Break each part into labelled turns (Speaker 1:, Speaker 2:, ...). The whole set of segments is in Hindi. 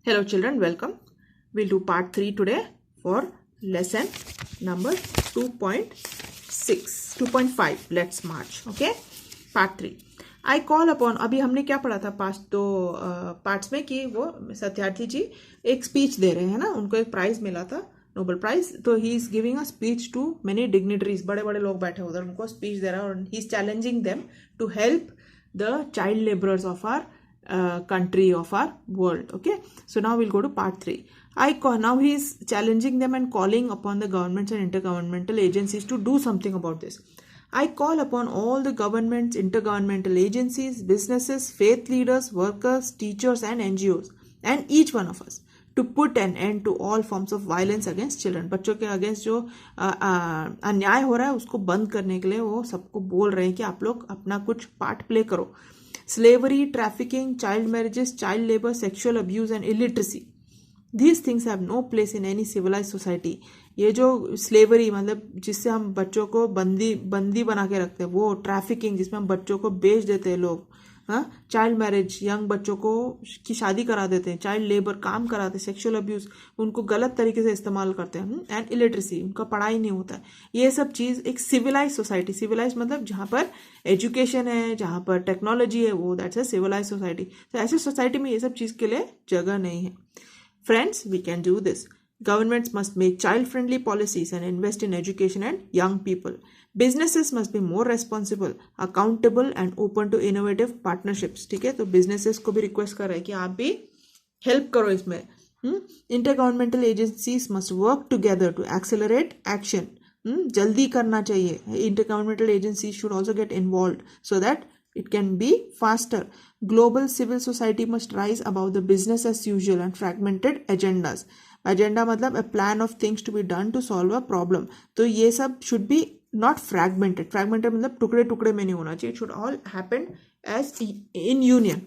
Speaker 1: Hello children, welcome. We'll do part 3 today for lesson number 2.6, 2.5. Let's march. Okay? Part 3. I call upon, अभी हमने क्या पढ़ा था पास्ट दो पार्ट्स में कि वो सत्यार्थी जी एक स्पीच दे रहे हैं ना, उनको एक प्राइज मिला था, नोबेल प्राइज. तो he is giving a speech to many dignitaries, बड़े बड़े लोग बैठे उधर, उनको स्पीच दे रहा है और he is challenging them to help the child laborers of our country, of our world. Okay, so now we'll go to part 3. Now he is challenging them and calling upon the governments and intergovernmental agencies to do something about this. I call upon all the governments, intergovernmental agencies, businesses, faith leaders, workers, teachers and NGOs and each one of us to put an end to all forms of violence against children. बच्चों के अगेंस्ट जो अन्याय हो रहा है उसको बंद करने के लिए वो सबको बोल रहे हैं कि आप लोग अपना कुछ पार्ट प्ले करो. Slavery, trafficking, child marriages, child labour, sexual abuse and illiteracy, these things have no place in any civilise society. ये जो स्लेवरी मतलब जिससे हम बच्चों को बंदी बना के रखते हैं, वो ट्रैफिकिंग जिसमें हम बच्चों को बेच देते हैं लोग, हाँ, चाइल्ड मैरिज, यंग बच्चों को की शादी करा देते हैं, चाइल्ड लेबर काम कराते हैं, सेक्सुअल अब्यूज उनको गलत तरीके से इस्तेमाल करते हैं, एंड इलिटरेसी उनका पढ़ाई नहीं होता है. ये सब चीज़ एक सिविलाइज सोसाइटी, सिविलाइज मतलब जहाँ पर एजुकेशन है, जहाँ पर टेक्नोलॉजी है, वो दैट्स अ सिविलाइज सोसाइटी. तो ऐसी सोसाइटी में ये सब चीज़ के लिए जगह नहीं है. Friends, we can do this. Governments must make child-friendly policies and invest in education and young people. Businesses must be more responsible, accountable and open to innovative partnerships. ठीक है, तो businesses को भी request कर रहे हैं कि आप भी help करो इसमें. Intergovernmental agencies must work together to accelerate action. जल्दी करना चाहिए. Intergovernmental agencies should also get involved so that it can be faster. Global civil society must rise above the business as usual and fragmented agendas. Agenda मतलब a plan of things to be done to solve a problem. तो ये सब should be not fragmented. Fragmented मतलब टुकड़े टुकड़े में नहीं होना चाहिए. It should all happen as in union.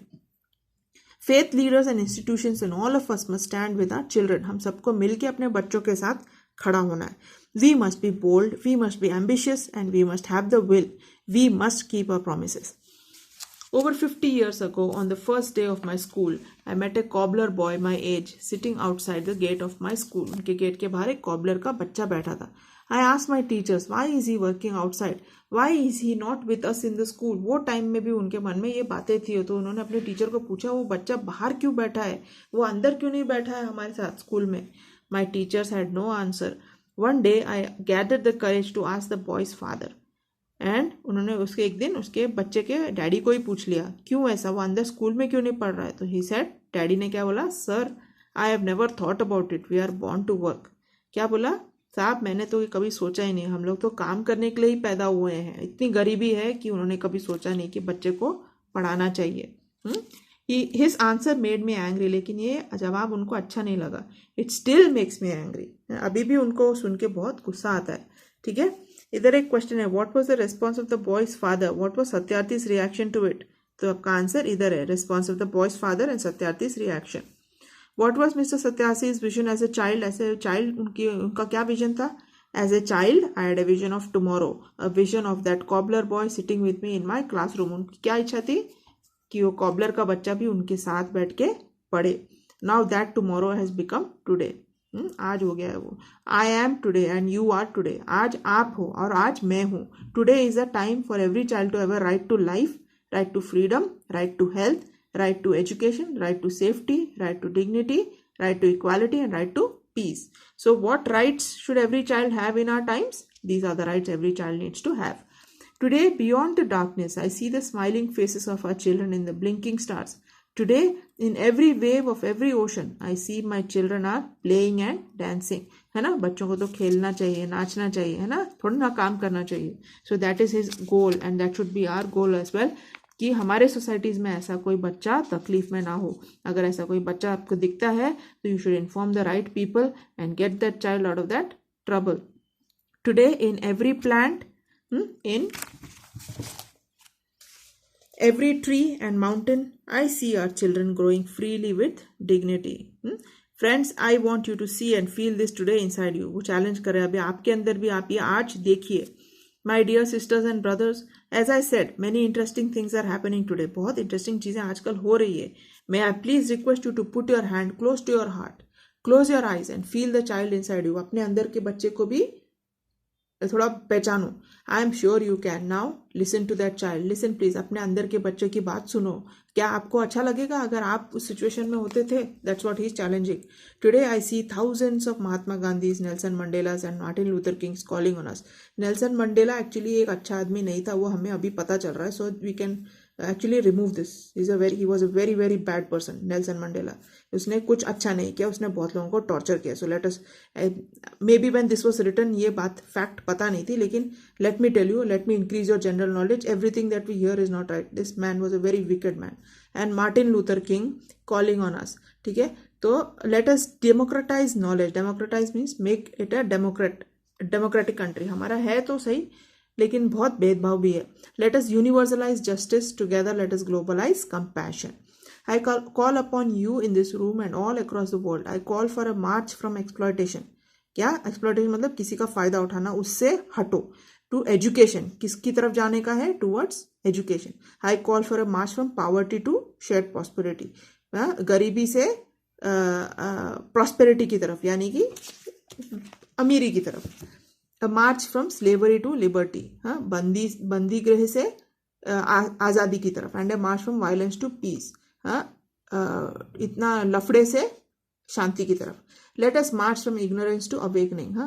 Speaker 1: Faith leaders and institutions and all of us must stand with our children. हम सबको मिलके अपने बच्चों के साथ खड़ा होना है. We must be bold, we must be ambitious and we must have the will. We must keep our promises. Over 50 years ago, on the first day of my school, I met a cobbler boy my age sitting outside the gate of my school. उनके गेट के बाहर एक cobbler का बच्चा बैठा था. I asked my teachers, why is he working outside? Why is he not with us in the school? वो टाइम में भी उनके मन में ये बातें थी, तो उन्होंने अपने टीचर को पूछा वो बच्चा बाहर क्यों बैठा है, वो अंदर क्यों नहीं बैठा है हमारे साथ स्कूल में. My teachers had no answer. One day I gathered the courage to ask the boy's father. And उन्होंने उसके एक दिन उसके बच्चे के डैडी को ही पूछ लिया क्यों ऐसा, वो अंदर स्कूल में क्यों नहीं पढ़ रहा है. तो ही सेड, डैडी ने क्या बोला, sir I have never thought about it, we are born to work. क्या बोला, साहब मैंने तो कभी सोचा ही नहीं, हम लोग तो काम करने के लिए ही पैदा हुए हैं. इतनी गरीबी है कि उन्होंने कभी सोचा नहीं कि बच्चे को पढ़ाना चाहिए. His answer made me angry, लेकिन ये जवाब उनको अच्छा नहीं लगा. It still makes me angry, अभी भी उनको सुन के बहुत गुस्सा आता है. ठीक है, इधर एक क्वेश्चन है, what was the response of the boy's father, what was Satyarthi's reaction to it. तो आपका आंसर इधर है, response of the boy's father and Satyarthi's reaction. What was mister Satyarthi's vision as a child, as a child उनका क्या विजन था. As a child I had a vision of tomorrow, a vision of that cobbler boy sitting with me in my classroom. उनकी क्या इच्छा थी कि वो कॉबलर का बच्चा भी उनके साथ बैठ के पढ़े. Now that tomorrow has become today, आज हो गया है वो. I am today and you are today, आज आप हो और आज मैं हूँ. Today is a time for every child to have a right to life, right to freedom, right to health, right to education, right to safety, right to dignity, right to equality and right to peace. So what rights should every child have in our times? These are the rights every child needs to have. Today, beyond the darkness, I see the smiling faces of our children in the blinking stars. Today, in every wave of every ocean, I see my children are playing and dancing. है ना, बच्चों को तो खेलना चाहिए, नाचना चाहिए, है ना, थोड़ा ना काम करना चाहिए. So that is his goal and that should be our goal as well, कि हमारे सोसाइटीज़ में ऐसा कोई बच्चा तकलीफ में ना हो. अगर ऐसा कोई बच्चा आपको दिखता है तो you should inform the right people and get that child out of that trouble. Today, in every plant, in every tree and mountain, I see our children growing freely with dignity. Friends, I want you to see and feel this today inside you. वो चैलेंज करे अभी आपके अंदर भी, आप ये आज देखिए. My dear sisters and brothers, as I said, many interesting things are happening today. बहुत इंटरेस्टिंग चीज़ें आजकल हो रही है. May I please request you to put your hand close to your heart, close your eyes and feel the child inside you. अपने अंदर के बच्चे को भी थोड़ा पहचानो. I am sure you can. Now listen to that child. Listen please. अपने अंदर के बच्चे की बात सुनो. क्या आपको अच्छा लगेगा अगर आप उस सिचुएशन में होते थे? That's what he is challenging. Today I see thousands of Mahatma Gandhis, Nelson Mandelas and Martin Luther Kings calling on us. Nelson Mandela actually एक अच्छा आदमी नहीं था, वो हमें अभी पता चल रहा है. So we can actually remove this. He was a very very bad person. Nelson Mandela, उसने कुछ अच्छा नहीं किया, उसने बहुत लोगों को टॉर्चर किया. So let us, maybe when this was written ये बात फैक्ट पता नहीं थी, लेकिन let me tell you, let me increase your general knowledge. Everything that we hear is not right. This man was a very wicked man. And Martin Luther King calling on us. ठीक है, तो let us democratise knowledge. Democratise means make it a democratic country. हमारा है तो सही, लेकिन बहुत भेदभाव भी है. Let us universalise justice together. Let us globalise compassion. I call upon you in this room and all across the world. I call for a march from exploitation. क्या exploitation मतलब किसी का फायदा उठाना, उससे हटो. To education, किसकी तरफ जाने का है? Towards education. I call for a march from poverty to shared prosperity. गरीबी से prosperity की तरफ, यानी कि अमीरी की तरफ. A march from slavery to liberty. बंदी गृह से आज़ादी की तरफ. And a march from violence to peace. इतना लफड़े से शांति की तरफ. Let us march from ignorance to awakening.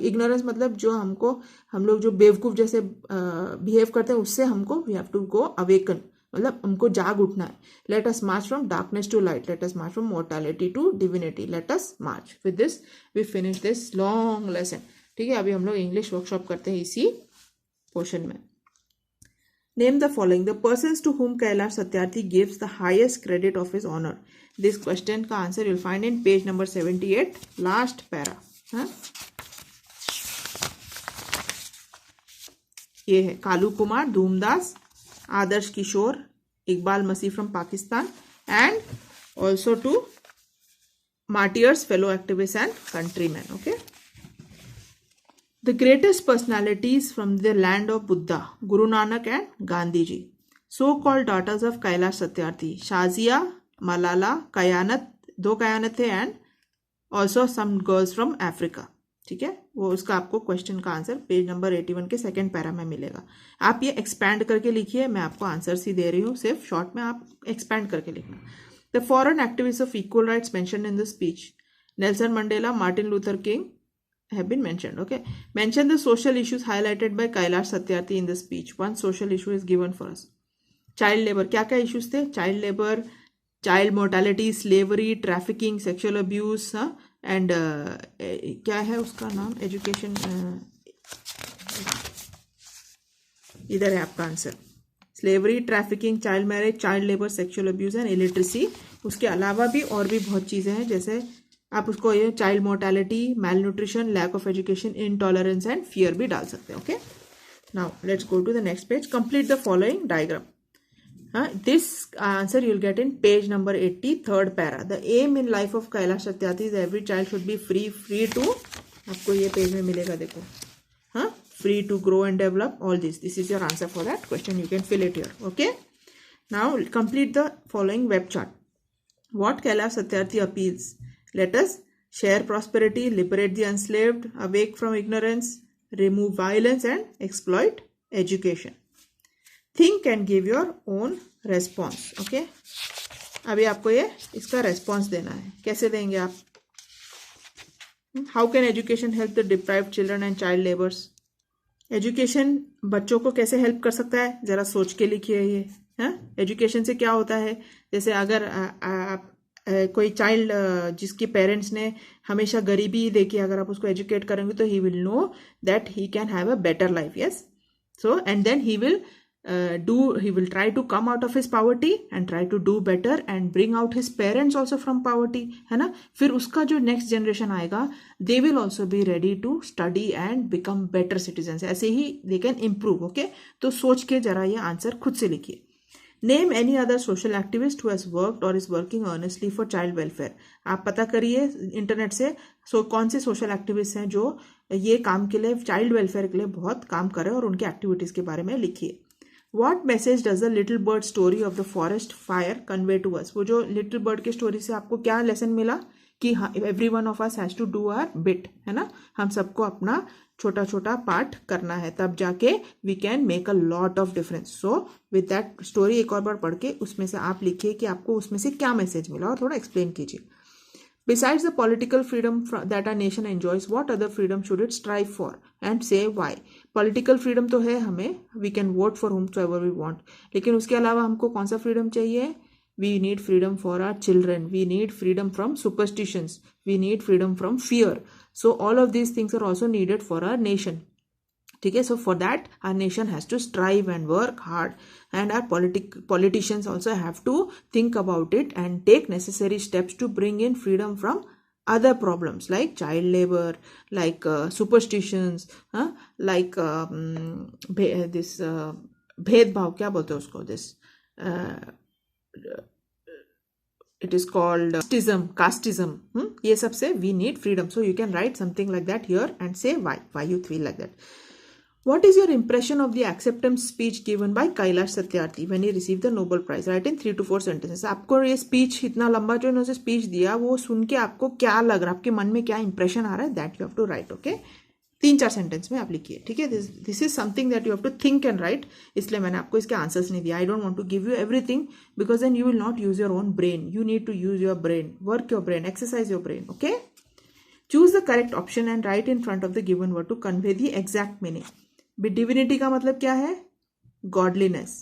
Speaker 1: Ignorance मतलब जो हम लोग जो बेवकूफ जैसे बिहेव करते हैं, उससे हमको we have to go awaken, मतलब हमको जाग उठना है. Let us march from darkness to light. Let us march from mortality to divinity. Let us march. With this we finish this long lesson. ठीक है, अभी हम लोग इंग्लिश वर्कशॉप करते हैं इसी पोर्शन में. Name the following. The persons to whom Kailash Satyarthi gives the highest credit of his honor. This question का answer you'll find in page number 78, last para. ये है कालू कुमार, धूमदास, आदर्श किशोर, इकबाल मसीह from Pakistan, and also to martyrs, fellow activists and countrymen. Okay. The greatest personalities from the land of Buddha, Guru Nanak and Gandhi ji. So-called daughters of Kailash Satyarthi, Shazia, Malala, Kayanat, 2 Kayanat थे, and also some girls from Africa. ठीक है, वो उसका आपको क्वेश्चन का आंसर पेज नंबर 81 के सेकंड पैरा में मिलेगा. आप ये एक्सपैंड करके लिखिए, मैं आपको आंसर्स ही दे रही हूँ, सिर्फ शॉर्ट में आप एक्सपैंड करके लिखना. The foreign activist of equal rights mentioned in the speech. Nelson Mandela, Martin Luther king have been mentioned. Okay, mention the social issues highlighted by Kailash Satyarthi in the speech. One social issue is given for us. Child labor. क्या क्या issues थे? Child labor, child mortality, slavery, trafficking, sexual abuse, and क्या है उसका नाम? Education. इधर है आपका answer. Slavery, trafficking, child marriage, child labor, sexual abuse and illiteracy. उसके अलावा भी और भी बहुत चीज़ें हैं, जैसे आप उसको ये child mortality, malnutrition, lack of education, intolerance and fear भी डाल सकते हैं. Okay, now let's go to the next page. Complete the following diagram. This answer you will get in page number 80, third para. The aim in life of Kailash Satyarthi is every child should be free to, आपको ये पेज में मिलेगा, देखो. Free to grow and develop. All this is your answer for that question. You can fill it here. Okay, now complete the following web chart. What Kailash Satyarthi appeals. Let us share prosperity, liberate the enslaved, awake from ignorance, remove violence and exploit education. Think and give your own response. Okay? अभी आपको ये इसका रेस्पॉन्स देना है. कैसे देंगे आप? How can education help the deprived children and child laborers? Education बच्चों को कैसे हेल्प कर सकता है? जरा सोच के लिखिए ये. एजुकेशन से क्या होता है? जैसे अगर आप कोई चाइल्ड जिसके पेरेंट्स ने हमेशा गरीबी देखी, अगर आप उसको एजुकेट करेंगे तो he will know that he can have a better life. Yes, so and then he will try to come out of his poverty and try to do better and bring out his parents also from poverty, है ना. फिर उसका जो नेक्स्ट जनरेशन आएगा, they will also be ready to study and become better citizen. ऐसे ही दे कैन इम्प्रूव. ओके, तो सोच के जरा ये आंसर खुद से लिखिए. Name any other social activist who has worked or is working earnestly for child welfare. आप पता करिए इंटरनेट से कौन से सोशल एक्टिविस्ट हैं जो ये काम के लिए, चाइल्ड वेलफेयर के लिए बहुत काम कर रहे हैं, और उनके एक्टिविटीज के बारे में लिखिए. What message does the little bird story of the forest fire convey to us? वो जो little bird की स्टोरी से आपको क्या लेसन मिला कि every one of us has to do our bit, है ना, हम सबको अपना छोटा छोटा पार्ट करना है, तब जाके we can make a lot of difference. So with that story एक और बार पढ़ के उसमें से आप लिखिए कि आपको उसमें से क्या मैसेज मिला और थोड़ा एक्सप्लेन कीजिए. Besides the political freedom that our nation enjoys, what other freedom should it strive for and say why? Political freedom तो है हमें, we can vote for whomsoever we want, लेकिन उसके अलावा हमको कौन सा freedom चाहिए? We need freedom for our children. We need freedom from superstitions. We need freedom from fear. So all of these things are also needed for our nation. ठीक है, so for that our nation has to strive and work hard, and our politicians also have to think about it and take necessary steps to bring in freedom from other problems like child labor, like superstitions, like this भेदभाव क्या बोलते हैं उसको, this it is called casteism. ये सब से we need freedom. So you can write something like that here and say why you feel like that. What is your impression of the acceptance speech given by Kailash Satyarthi when he received the Nobel Prize? Write in 3 to 4 sentences. आपको ये speech इतना लंबा जो इन्होंने speech दिया वो सुन के आपको क्या लग रहा है, आपके मन में क्या impression आ रहा है, that you have to write. Okay, 3-4 sentence में आप लिखिए. ठीक है, this is something that you have to think and write. इसलिए मैंने आपको इसके आंसर्स नहीं दिया. I don't want to give you everything because then you will not use your own brain. You need to use your brain, work your brain, exercise your brain. Okay, choose the correct option and write in front of the given word to convey the exact meaning. Divinity का मतलब क्या है? गॉडलीनेस.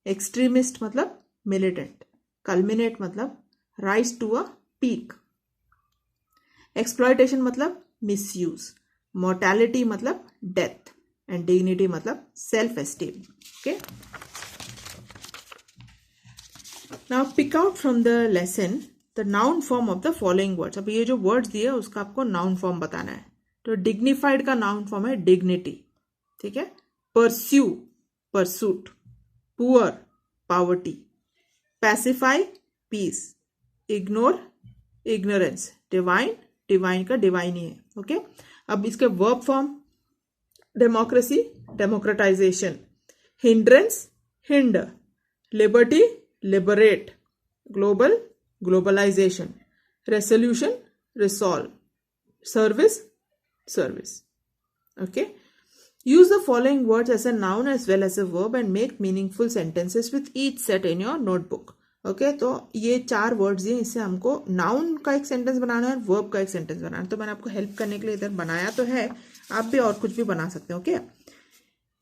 Speaker 1: एक्सट्रीमिस्ट मतलब मिलिटेंट. कल्मिनेट मतलब rise to a peak. Exploitation मतलब मिसयूज. मॉर्टैलिटी मतलब डेथ. एंड डिग्निटी मतलब self esteem. Okay, now pick out from the lesson the noun form of the following words. अब ये जो वर्ड्स दिए उसका आपको नाउन फॉर्म बताना है. तो डिग्निफाइड का नाउन फॉर्म है डिग्निटी. ठीक है, pursue pursuit, poor poverty, pacify peace, ignore ignorance, divine का डिवाइन ही है. ओके, अब इसके verb form democracy democratisation, hindrance hinder, liberty liberate, global globalisation, resolution resolve, service service. Okay, use the following words as a noun as well as a verb and make meaningful sentences with each set in your notebook. Okay, तो ये 4 वर्ड्स हैं, इससे हमको नाउन का एक सेंटेंस बनाना है और वर्ब का एक सेंटेंस बनाना है. तो मैंने आपको हेल्प करने के लिए इधर बनाया तो है, आप भी और कुछ भी बना सकते हो. ओके,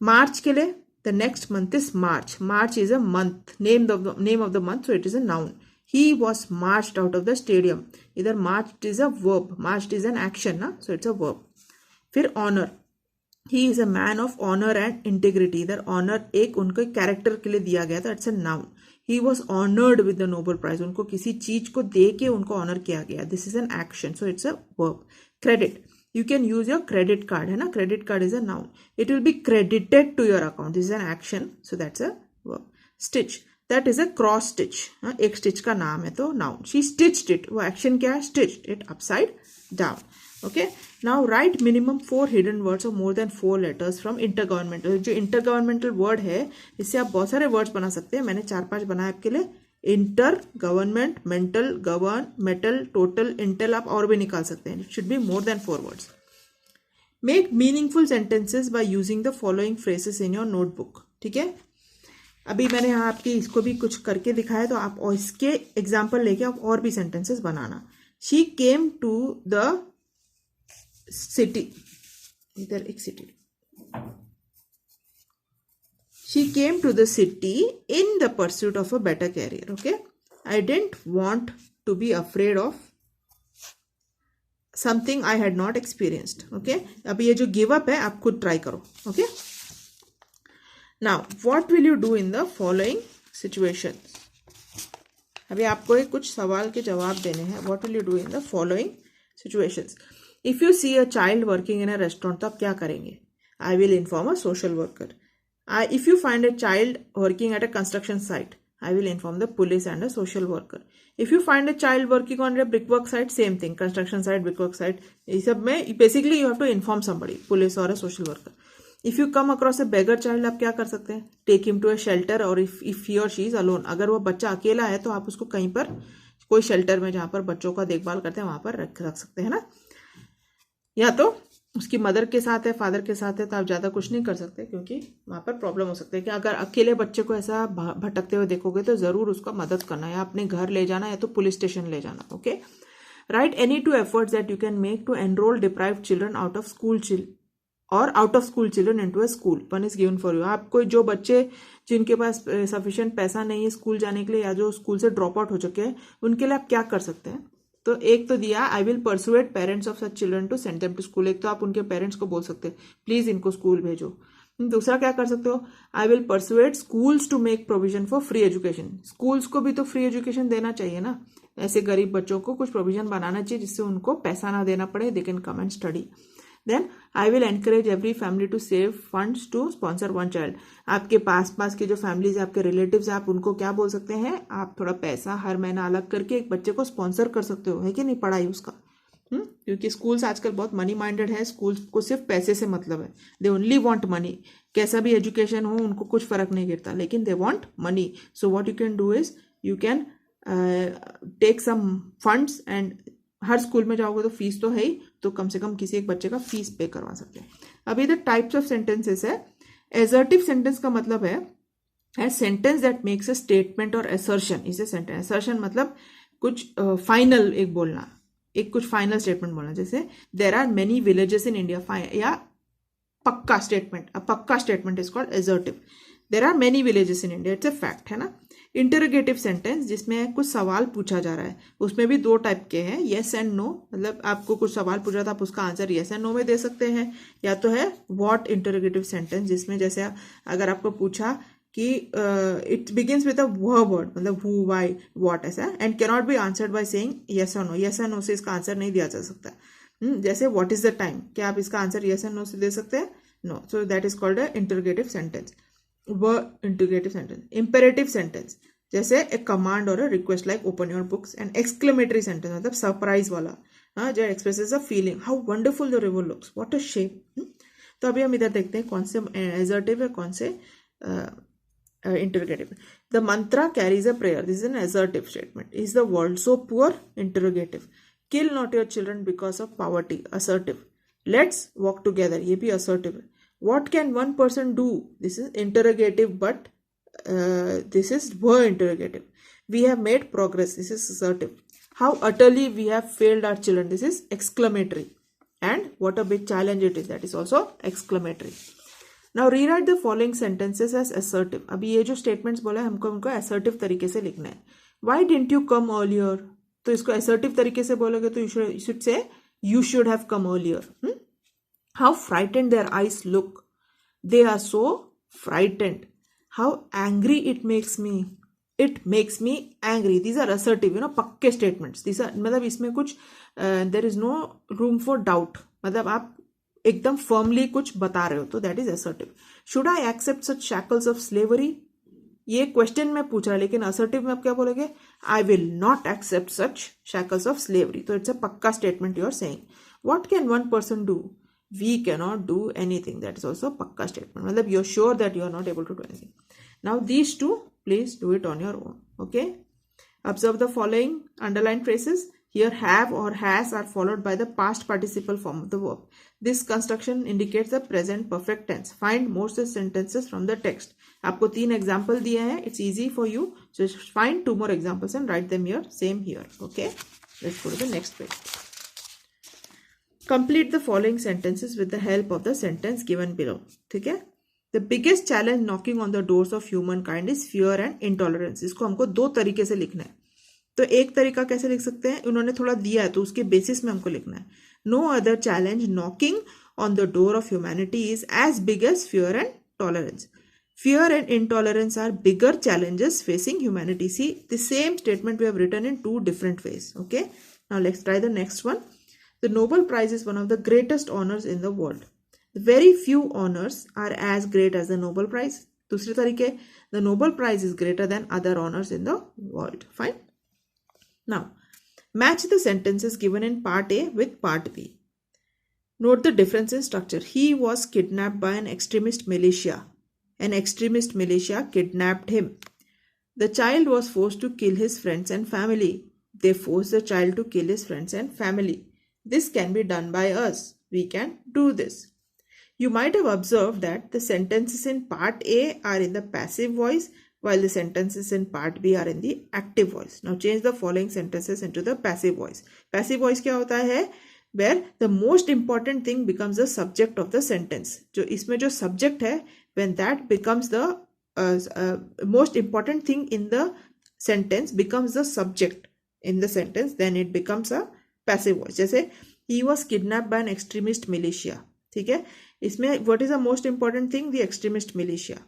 Speaker 1: मार्च के लिए the next month is March. March is a month, name of the month, so it is a noun. He was marched out of the stadium. इधर marched is a verb, marched is an action ना, सो इट्स अ वर्ब. फिर honour, he is a man of honour and integrity. इधर ऑनर एक उनके कैरेक्टर के लिए दिया गया था, it's a noun. He was honoured with the Nobel prize. उनको किसी चीज को दे के उनको ऑनर किया गया. This is an action, so it's a verb. Credit, you can use your credit card, है ना, credit card is a noun. It will be credited to your account. This is an action, so that's a verb. Stitch, that is a cross stitch. एक स्टिच का नाम है तो नाउन. शी स्टिच्ड इट, वो एक्शन क्या है? Stitched it upside down. Okay, now write minimum 4 hidden words or more than 4 letters from intergovernmental. जो intergovernmental word है इससे आप बहुत सारे words बना सकते हैं. मैंने 4-5 बनाए आपके लिए. Inter, government, mental, govern, metal, total, Intel, आप और भी निकाल सकते हैं. It should be more than 4 words. Make meaningful sentences by using the following phrases in your notebook. ठीक है, अभी मैंने यहाँ आपकी इसको भी कुछ करके दिखाया तो आप और इसके एग्जाम्पल लेके आप और भी सेंटेंसेस बनाना. She came to the city. इधर एक city. She came to the city in the pursuit of a better career. Okay, I don't want to be afraid of something I had not experienced. Okay, अब ये जो गिव अप है आप खुद ट्राई करो. Okay, now what will you do in the following situation. अभी आपको एक कुछ सवाल के जवाब देने हैं. What will you do in the following situations. If you see a child working in a restaurant तो आप क्या करेंगे? I will inform a social worker. If you find a child working at a construction site, I will inform the police and a social worker. If you find a child working on a brickwork site, same thing, construction site, brickwork site, ये सब में basically you have to inform somebody, police or a social worker. If you come across a beggar child, आप क्या कर सकते हैं? Take him to a shelter, और if he or she is alone, अगर वो बच्चा अकेला है तो आप उसको कहीं पर कोई शेल्टर में जहां पर बच्चों का देखभाल करते हैं वहां पर रख सकते हैं ना। या तो उसकी मदर के साथ है, फादर के साथ है, तो आप ज़्यादा कुछ नहीं कर सकते क्योंकि वहाँ पर प्रॉब्लम हो सकती है कि अगर अकेले बच्चे को ऐसा भटकते हुए देखोगे तो ज़रूर उसका मदद करना, या अपने घर ले जाना या तो पुलिस स्टेशन ले जाना। Okay, write any two efforts that you can make to enrol deprived children out of school children into a school, one is given for you. आपको जो बच्चे जिनके पास सफिशिएंट पैसा नहीं है स्कूल जाने के लिए, या जो स्कूल से ड्रॉप आउट हो चुके हैं, उनके लिए आप क्या कर सकते हैं? तो एक तो दिया, I will persuade parents of such children to send them to school. एक तो आप उनके पेरेंट्स को बोल सकते हैं प्लीज इनको स्कूल भेजो। दूसरा क्या कर सकते हो? I will persuade schools to make provision for free education. Schools को भी तो फ्री एजुकेशन देना चाहिए ना, ऐसे गरीब बच्चों को कुछ प्रोविजन बनाना चाहिए जिससे उनको पैसा ना देना पड़े, they can come and study. Then I will encourage every family to save funds to sponsor one child. आपके पास की जो फैमिलीज है, आपके रिलेटिव्स है, आप उनको क्या बोल सकते हैं? आप थोड़ा पैसा हर महीना अलग करके एक बच्चे को स्पॉन्सर कर सकते हो, है कि नहीं, पढ़ाई उसका। क्योंकि स्कूल्स आजकल बहुत मनी माइंडेड है, स्कूल्स को सिर्फ पैसे से मतलब है, दे ओनली वांट मनी। कैसा भी एजुकेशन हो उनको कुछ फर्क नहीं गिरता, लेकिन they want money. So what you can do is you can take some funds, and हर स्कूल में जाओगे तो फीस तो है ही, तो कम से कम किसी एक बच्चे का फीस पे करवा सकते हैं। अभी द टाइप्स ऑफ सेंटेंसेस है। एसर्टिव सेंटेंस का मतलब है a sentence that makes a statement और असर्शन। इसे सेंटेंस, असर्शन मतलब कुछ फाइनल एक बोलना, एक कुछ फाइनल स्टेटमेंट बोलना, जैसे there are many villages in India, या पक्का स्टेटमेंट। अ पक्का statement is called assertive. There are many villages in India, it's a fact, है ना। इंटरोगेटिव सेंटेंस जिसमें कुछ सवाल पूछा जा रहा है, उसमें भी दो टाइप के हैं, येस एंड नो, मतलब आपको कुछ सवाल पूछा था, आप उसका आंसर येस एंड नो में दे सकते हैं। या तो है व्हाट इंटरोगेटिव सेंटेंस, जिसमें जैसे अगर आपको पूछा कि it begins with a word, मतलब हु, व्हाई, व्हाट, ऐसा, and can not be answered by saying yes और नो। येस एंड नो से इसका आंसर नहीं दिया जा सकता। जैसे व्हाट इज द टाइम, क्या आप इसका आंसर येस एंड नो से दे सकते हैं? No. So that is called a interrogative sentence, वो इंटीग्रेटिव सेंटेंस। इंपेरेटिव सेंटेंस जैसे ए कमांड और a request like open your books. And exclamatory sentence मतलब सरप्राइज वाला, हाँ, जो expresses a feeling, how wonderful the river looks, what a shape. तो अभी हम इधर देखते हैं कौन से एसर्टिव है, कौन से interrogative. The Mantra carries a prayer, this is N assertive statement. Is the world so poor, interrogative. Kill not your children because of poverty, assertive. Let's walk together, ये भी असर्टिव है। What can one person do? This is interrogative, but this is were interrogative. We have made progress. This is assertive. How utterly we have failed our children. This is exclamatory. And what a big challenge it is. That is also exclamatory. Now rewrite the following sentences as assertive. अभी ये जो statements बोला है हमको उनको assertive तरीके से लिखना है. Why didn't you come earlier? तो इसको assertive तरीके से बोलोगे तो you should say you should have come earlier. How frightened their eyes look. They are so frightened. How angry it makes me. It makes me angry. These are assertive, पक्के statements. These are मतलब इसमें कुछ there is no room for doubt. मतलब आप एकदम firmly कुछ बता रहे हो तो that is assertive. Should I accept such shackles of slavery? ये क्वेश्चन में पूछ रहा है, लेकिन assertive में आप क्या बोलोगे? I will not accept such shackles of slavery. तो it's a पक्का statement you are saying. What can one person do? We cannot do anything. That is also pakka statement. मतलब you're sure that you are not able to do anything. Now these two, please do it on your own. Okay. Observe the following underlined phrases. Here have or has are followed by the past participle form of the verb. This construction indicates the present perfect tense. Find most sentences from the text. आपको 3 example दिए हैं. It's easy for you. Just find 2 more examples and write them here. Same here. Okay. Let's go to the next page. Complete the following sentences with the help of the sentence given below. ठीक है? The biggest challenge knocking on the doors of humankind is fear and intolerance. इसको हमको 2 तरीके से लिखना है. तो एक तरीका कैसे लिख सकते हैं? उन्होंने थोड़ा दिया है तो उसके बेसिस में हमको लिखना है. No other challenge knocking on the door of humanity is as big as fear and tolerance. Fear and intolerance are bigger challenges facing humanity. See, the same statement we have written in 2 different ways. Okay? Now let's try the next one. The Nobel Prize is one of the greatest honors in the world. Very few honors are as great as the Nobel Prize. दूसरे तरीके, the Nobel Prize is greater than other honors in the world. Fine. Now, match the sentences given in part A with part B. Note the difference in structure. He was kidnapped by an extremist militia. An extremist militia kidnapped him. The child was forced to kill his friends and family. They forced the child to kill his friends and family. This can be done by us. We can do this. You might have observed that the sentences in part A are in the passive voice, while the sentences in part B are in the active voice. Now change the following sentences into the passive voice. Passive voice क्या होता है? Where the most important thing becomes the subject of the sentence. जो इसमें जो subject है, when that becomes the most important thing in the sentence becomes the subject in the sentence, then it becomes a passive voice. जैसे he was kidnapped by an extremist militia. ठीक है, इसमें what is the most important thing? The extremist militia.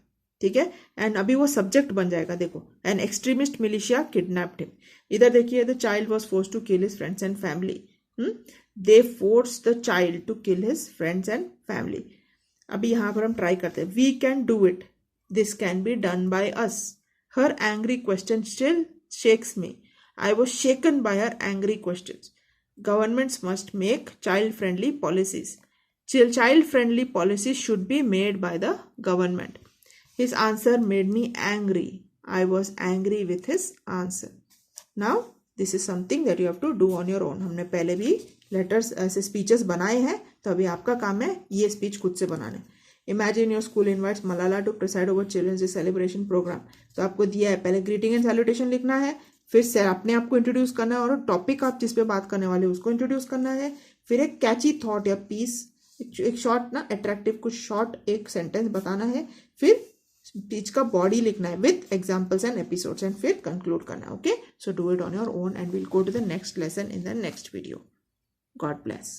Speaker 1: ठीक है, एंड अभी वो सब्जेक्ट बन जाएगा. देखो, an extremist militia kidnapped him. इधर देखिए, the child was force to kill his friends and family. They force the child to kill his friends and family. अभी यहां पर हम ट्राई करते हैं. We can do it. This can be done by us. Her angry question still shakes me. I was shaken by her angry question. Governments must make child friendly policies. Child friendly policies should be made by the government. His answer made me angry. I was angry with his answer. Now this is something that you have to do on your own. हमने पहले भी लेटर्स ऐसे स्पीचेस बनाए हैं, तो अभी आपका काम है ये स्पीच खुद से बनाने. Imagine your school invites Malala to preside over Children's Day celebration program. तो आपको दिया है, पहले ग्रीटिंग एंड सैल्यूटेशन लिखना है, फिर से अपने आप को इंट्रोड्यूस करना है और टॉपिक आप जिस पे बात करने वाले उसको इंट्रोड्यूस करना है. फिर एक कैची थॉट या पीस, एक शॉर्ट ना अट्रैक्टिव कुछ शॉर्ट एक सेंटेंस बताना है. फिर स्पीच का बॉडी लिखना है with examples and episodes, and फिर कंक्लूड करना है. Okay, so do it on your own and will go to the next lesson in the next video. God bless.